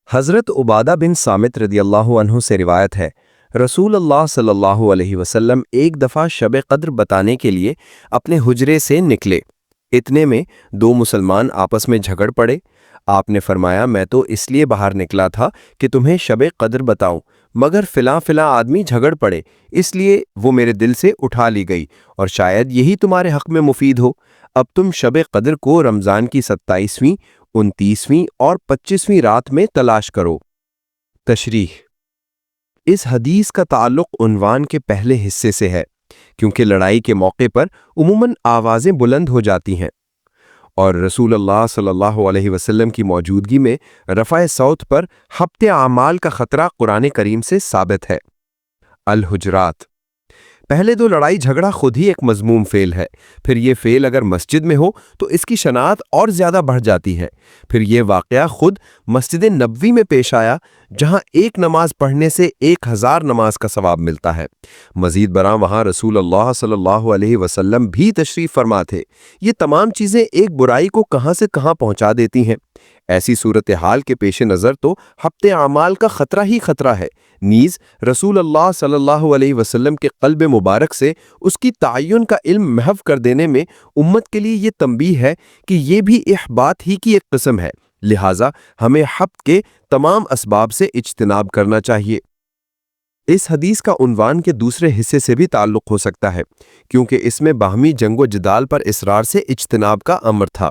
حضرت عبادہ بن صامت رضی اللہ عنہ سے روایت ہے، رسول اللہ صلی اللہ علیہ وسلم ایک دفعہ شب قدر بتانے کے لیے اپنے حجرے سے نکلے۔ اتنے میں دو مسلمان آپس میں جھگڑ پڑے۔ آپ نے فرمایا، میں تو اس لیے باہر نکلا تھا کہ تمہیں شب قدر بتاؤں، مگر فلاں فلاں آدمی جھگڑ پڑے، اس لیے وہ میرے دل سے اٹھا لی گئی، اور شاید یہی تمہارے حق میں مفید ہو۔ اب تم شب قدر کو رمضان کی 27ویں، 29ویں اور 25ویں رات میں تلاش کرو۔ تشریح: اس حدیث کا تعلق عنوان کے پہلے حصے سے ہے، کیونکہ لڑائی کے موقع پر عموماً آوازیں بلند ہو جاتی ہیں، اور رسول اللہ صلی اللہ علیہ وسلم کی موجودگی میں رفع صوت پر حبط اعمال کا خطرہ قرآن کریم سے ثابت ہے۔ الحجرات: پہلے دو لڑائی جھگڑا خود ہی ایک مذموم فعل ہے، پھر یہ فعل اگر مسجد میں ہو تو اس کی شناعت اور زیادہ بڑھ جاتی ہے۔ پھر یہ واقعہ خود مسجد نبوی میں پیش آیا، جہاں ایک نماز پڑھنے سے 1000 نماز کا ثواب ملتا ہے۔ مزید برآں وہاں رسول اللہ صلی اللہ علیہ وسلم بھی تشریف فرما تھے۔ یہ تمام چیزیں ایک برائی کو کہاں سے کہاں پہنچا دیتی ہیں۔ ایسی صورتحال کے پیش نظر تو حبط اعمال کا خطرہ ہی خطرہ ہے، نیز رسول اللہ صلی اللہ علیہ وسلم کے قلب مبارک سے اس کی تعین کا علم محو کر دینے میں امت کے لیے یہ تنبیہ ہے کہ یہ بھی احباط ہی کی ایک قسم ہے، لہٰذا ہمیں حبط کے تمام اسباب سے اجتناب کرنا چاہیے۔ اس حدیث کا عنوان کے دوسرے حصے سے بھی تعلق ہو سکتا ہے، کیونکہ اس میں باہمی جنگ و جدال پر اصرار سے اجتناب کا امر تھا۔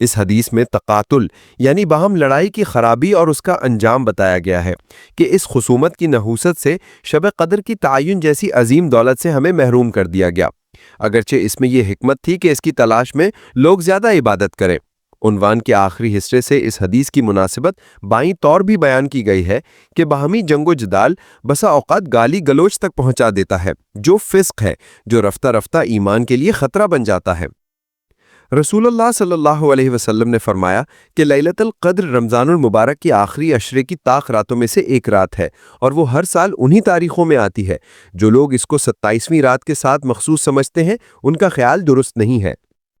اس حدیث میں تقاتل یعنی باہم لڑائی کی خرابی اور اس کا انجام بتایا گیا ہے کہ اس خصومت کی نحوست سے شب قدر کی تعین جیسی عظیم دولت سے ہمیں محروم کر دیا گیا، اگرچہ اس میں یہ حکمت تھی کہ اس کی تلاش میں لوگ زیادہ عبادت کریں۔ عنوان کے آخری حصے سے اس حدیث کی مناسبت بائیں طور بھی بیان کی گئی ہے کہ باہمی جنگ و جدال بسا اوقات گالی گلوچ تک پہنچا دیتا ہے، جو فسق ہے، جو رفتہ رفتہ ایمان کے لیے خطرہ بن جاتا ہے۔ رسول اللہ صلی اللہ علیہ وسلم نے فرمایا کہ لیلۃ القدر رمضان المبارک کی آخری عشرے کی طاق راتوں میں سے ایک رات ہے، اور وہ ہر سال انہی تاریخوں میں آتی ہے۔ جو لوگ اس کو 27ویں رات کے ساتھ مخصوص سمجھتے ہیں، ان کا خیال درست نہیں ہے۔